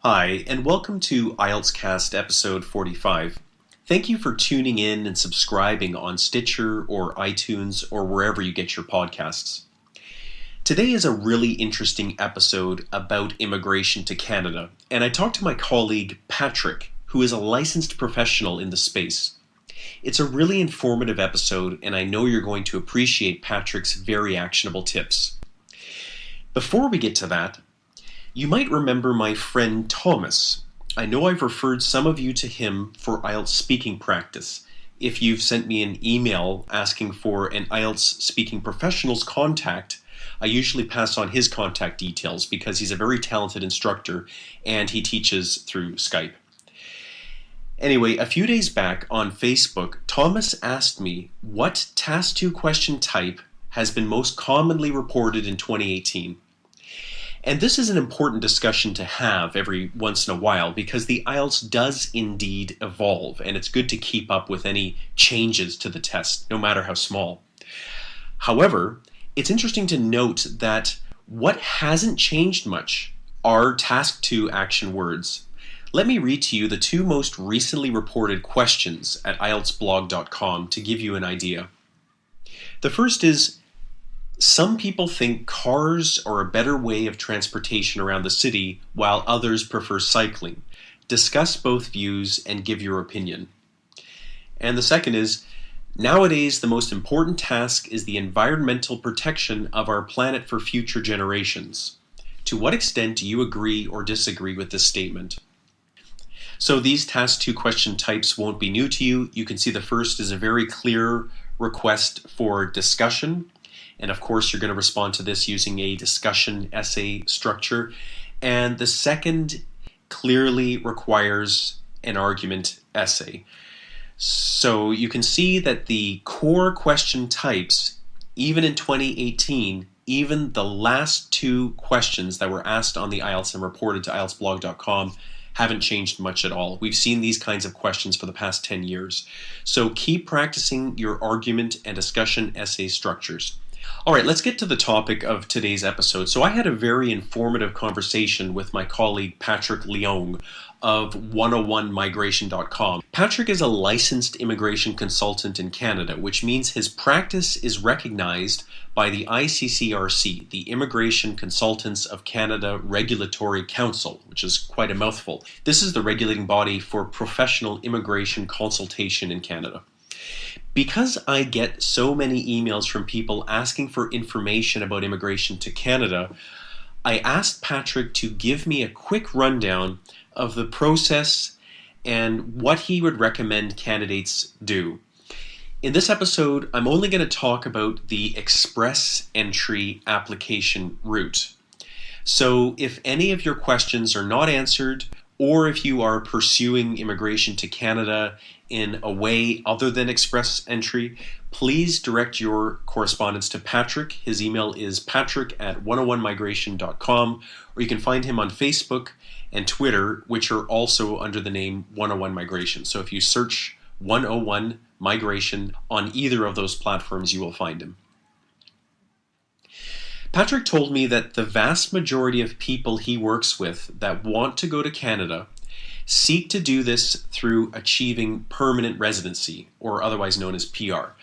Hi, and welcome to IELTS Cast episode 45. Thank you for tuning in and subscribing on Stitcher or iTunes or wherever you get your podcasts. Today is a really interesting episode about immigration to Canada, and I talked to my colleague Patrick, who is a licensed professional in the space. It's a really informative episode, and I know you're going to appreciate Patrick's very actionable tips. Before we get to that, you might remember my friend Thomas. I know I've referred some of you to him for IELTS speaking practice. If you've sent me an email asking for an IELTS speaking professional's contact, I usually pass on his contact details because he's a very talented instructor and he teaches through Skype. Anyway, a few days back on Facebook, Thomas asked me what Task 2 question type has been most commonly reported in 2018. And this is an important discussion to have every once in a while because the IELTS does indeed evolve, and it's good to keep up with any changes to the test, no matter how small. However, it's interesting to note that what hasn't changed much are Task 2 action words. Let me read to you the two most recently reported questions at IELTSblog.com to give you an idea. The first is, some people think cars are a better way of transportation around the city, while others prefer cycling. Discuss both views and give your opinion. And the second is, nowadays the most important task is the environmental protection of our planet for future generations. To what extent do you agree or disagree with this statement? So these Task 2 question types won't be new to you. You can see the first is a very clear request for discussion. And of course, you're going to respond to this using a discussion essay structure. And the second clearly requires an argument essay. So you can see that the core question types, even in 2018, even the last two questions that were asked on the IELTS and reported to IELTSblog.com haven't changed much at all. We've seen these kinds of questions for the past 10 years. So keep practicing your argument and discussion essay structures. All right, let's get to the topic of today's episode. So I had a very informative conversation with my colleague Patrick Leong of 101migration.com. Patrick is a licensed immigration consultant in Canada, which means his practice is recognized by the ICCRC, the Immigration Consultants of Canada Regulatory Council, which is quite a mouthful. This is the regulating body for professional immigration consultation in Canada. Because I get so many emails from people asking for information about immigration to Canada, I asked Patrick to give me a quick rundown of the process and what he would recommend candidates do. In this episode, I'm only going to talk about the express entry application route. So if any of your questions are not answered, or if you are pursuing immigration to Canada in a way other than express entry, please direct your correspondence to Patrick. His email is patrick@101migration.com, or you can find him on Facebook and Twitter, which are also under the name 101 Migration. So if you search 101 Migration on either of those platforms, you will find him. Patrick told me that the vast majority of people he works with that want to go to Canada seek to do this through achieving permanent residency, or otherwise known as PR,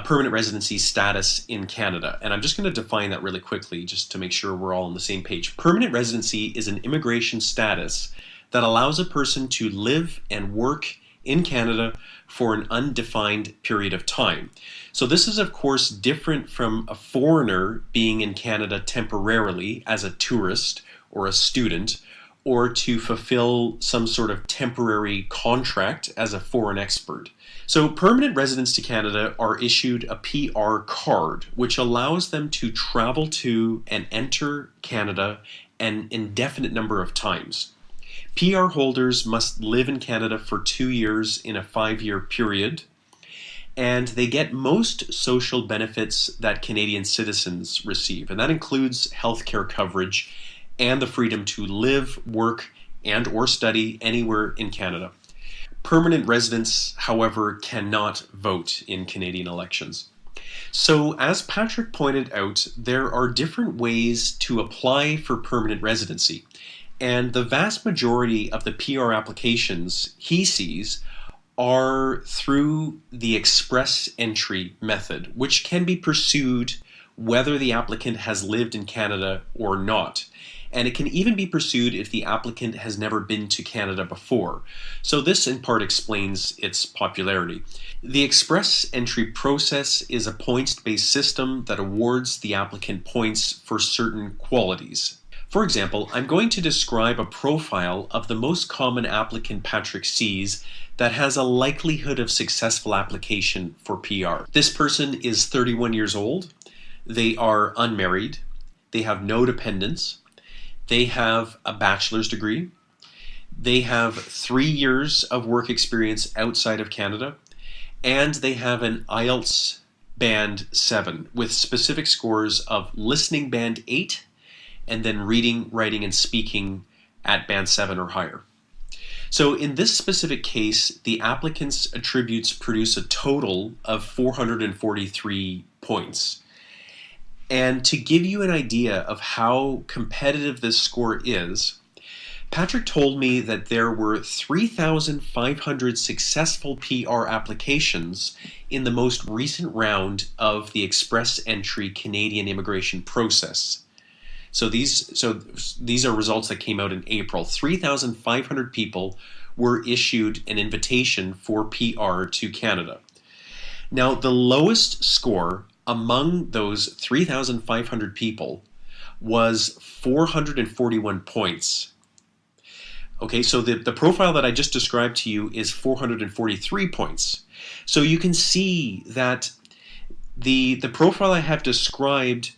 permanent residency status in Canada. And I'm just going to define that really quickly just to make sure we're all on the same page. Permanent residency is an immigration status that allows a person to live and work in Canada for an undefined period of time. So this is of course different from a foreigner being in Canada temporarily as a tourist or a student, or to fulfill some sort of temporary contract as a foreign expert. So permanent residents to Canada are issued a PR card, which allows them to travel to and enter Canada an indefinite number of times. PR holders must live in Canada for 2 years in a 5-year period, and they get most social benefits that Canadian citizens receive, and that includes healthcare coverage and the freedom to live, work, and or study anywhere in Canada. Permanent residents, however, cannot vote in Canadian elections. So, as Patrick pointed out, there are different ways to apply for permanent residency. And the vast majority of the PR applications he sees are through the express entry method, which can be pursued whether the applicant has lived in Canada or not. And it can even be pursued if the applicant has never been to Canada before. So this in part explains its popularity. The express entry process is a points-based system that awards the applicant points for certain qualities. For example, I'm going to describe a profile of the most common applicant Patrick sees that has a likelihood of successful application for PR. This person is 31 years old. They are unmarried. They have no dependents. They have a bachelor's degree. They have 3 years of work experience outside of Canada. And they have an IELTS Band 7 with specific scores of listening Band 8 and then reading, writing, and speaking at Band 7 or higher. So in this specific case, the applicant's attributes produce a total of 443 points. And to give you an idea of how competitive this score is, Patrick told me that there were 3,500 successful PR applications in the most recent round of the express entry Canadian immigration process. So these are results that came out in April. 3,500 people were issued an invitation for PR to Canada. Now, the lowest score among those 3,500 people was 441 points. Okay, so the profile that I just described to you is 443 points. So you can see that the profile I have described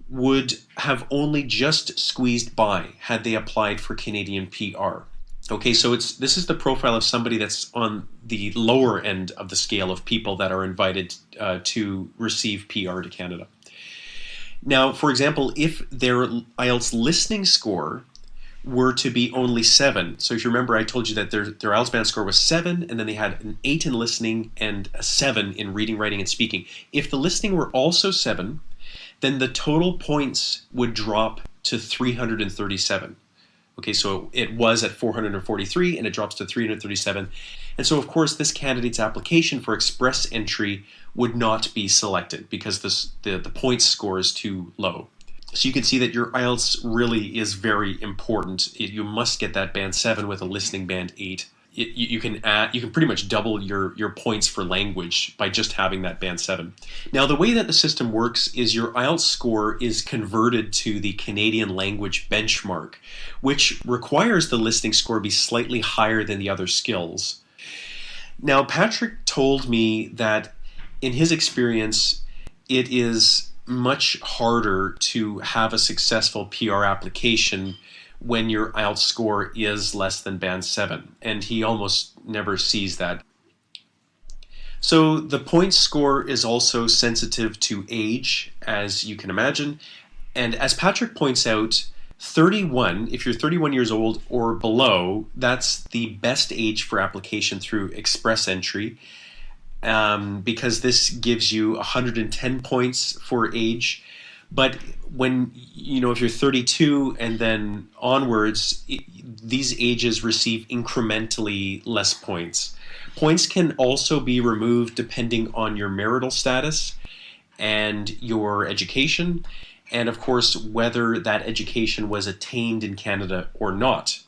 would have only just squeezed by had they applied for Canadian PR. Okay, so this is the profile of somebody that's on the lower end of the scale of people that are invited to receive PR to Canada. Now, for example, if their IELTS listening score were to be only 7, so if you remember I told you that their IELTS band score was 7, and then they had an 8 in listening and a 7 in reading, writing, and speaking. If the listening were also 7, then the total points would drop to 337. Okay, so it was at 443 and it drops to 337. And so, of course, this candidate's application for express entry would not be selected because the points score is too low. So you can see that your IELTS really is very important. You must get that band 7 with a listening band 8. You can pretty much double your points for language by just having that band 7. Now, the way that the system works is your IELTS score is converted to the Canadian language benchmark, which requires the listening score be slightly higher than the other skills. Now, Patrick told me that in his experience, it is much harder to have a successful PR application when your IELTS score is less than band 7, and he almost never sees that. So the points score is also sensitive to age, as you can imagine, and as Patrick points out, 31, if you're 31 years old or below, that's the best age for application through express entry, because this gives you 110 points for age. But when, if you're 32 and then onwards, these ages receive incrementally less points. Points can also be removed depending on your marital status and your education, and of course, whether that education was attained in Canada or not.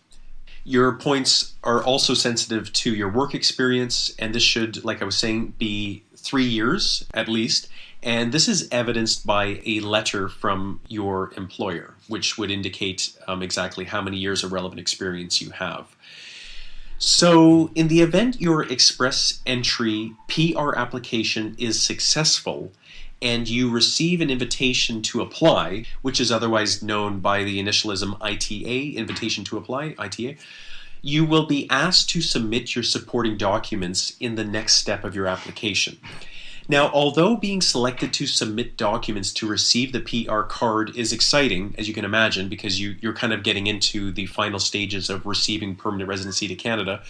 Your points are also sensitive to your work experience, and this should, like I was saying, be 3 years at least. And this is evidenced by a letter from your employer, which would indicate exactly how many years of relevant experience you have. So in the event your express entry PR application is successful and you receive an invitation to apply, which is otherwise known by the initialism ITA, invitation to apply, ITA, you will be asked to submit your supporting documents in the next step of your application. Now, although being selected to submit documents to receive the PR card is exciting, as you can imagine, because you're kind of getting into the final stages of receiving permanent residency to Canada,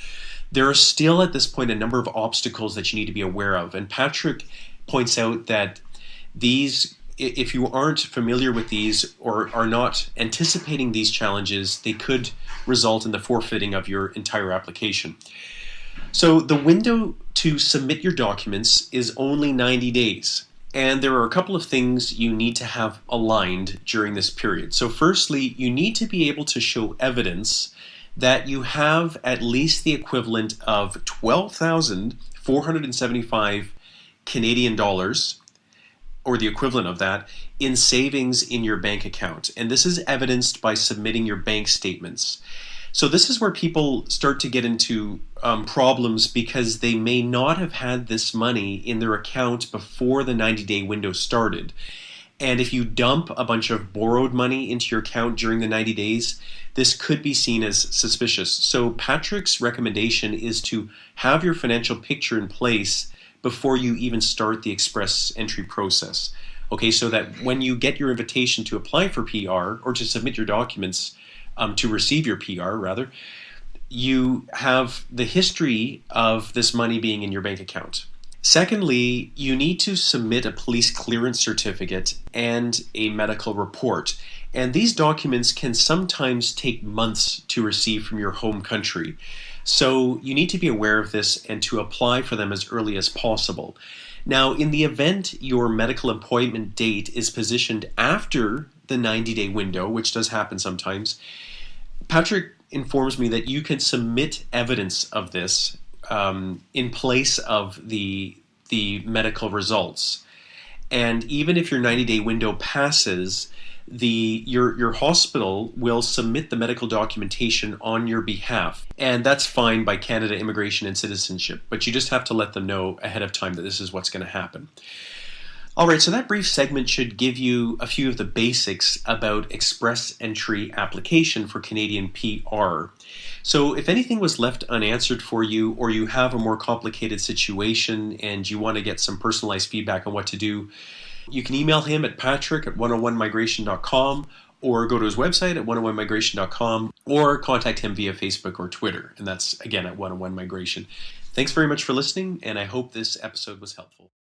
there are still at this point a number of obstacles that you need to be aware of. And Patrick points out that these if you aren't familiar with these or are not anticipating these challenges, they could result in the forfeiting of your entire application. So the window to submit your documents is only 90 days. And there are a couple of things you need to have aligned during this period. So firstly, you need to be able to show evidence that you have at least the equivalent of 12,475 Canadian dollars, or the equivalent of that, in savings in your bank account. And this is evidenced by submitting your bank statements. So this is where people start to get into problems because they may not have had this money in their account before the 90-day window started. And if you dump a bunch of borrowed money into your account during the 90 days, this could be seen as suspicious. So Patrick's recommendation is to have your financial picture in place before you even start the express entry process. Okay, so that when you get your invitation to apply for PR or to submit your documents, to receive your PR rather, you have the history of this money being in your bank account. Secondly, you need to submit a police clearance certificate and a medical report. And these documents can sometimes take months to receive from your home country. So you need to be aware of this and to apply for them as early as possible. Now, in the event your medical appointment date is positioned after the 90-day window, which does happen sometimes, Patrick informs me that you can submit evidence of this in place of the medical results. And even if your 90-day window passes, your hospital will submit the medical documentation on your behalf. And that's fine by Canada Immigration and Citizenship, but you just have to let them know ahead of time that this is what's going to happen. All right, so that brief segment should give you a few of the basics about express entry application for Canadian PR. So if anything was left unanswered for you, or you have a more complicated situation and you want to get some personalized feedback on what to do, you can email him at patrick@101migration.com, or go to his website at 101migration.com, or contact him via Facebook or Twitter, and that's again at 101migration. Thanks very much for listening, and I hope this episode was helpful.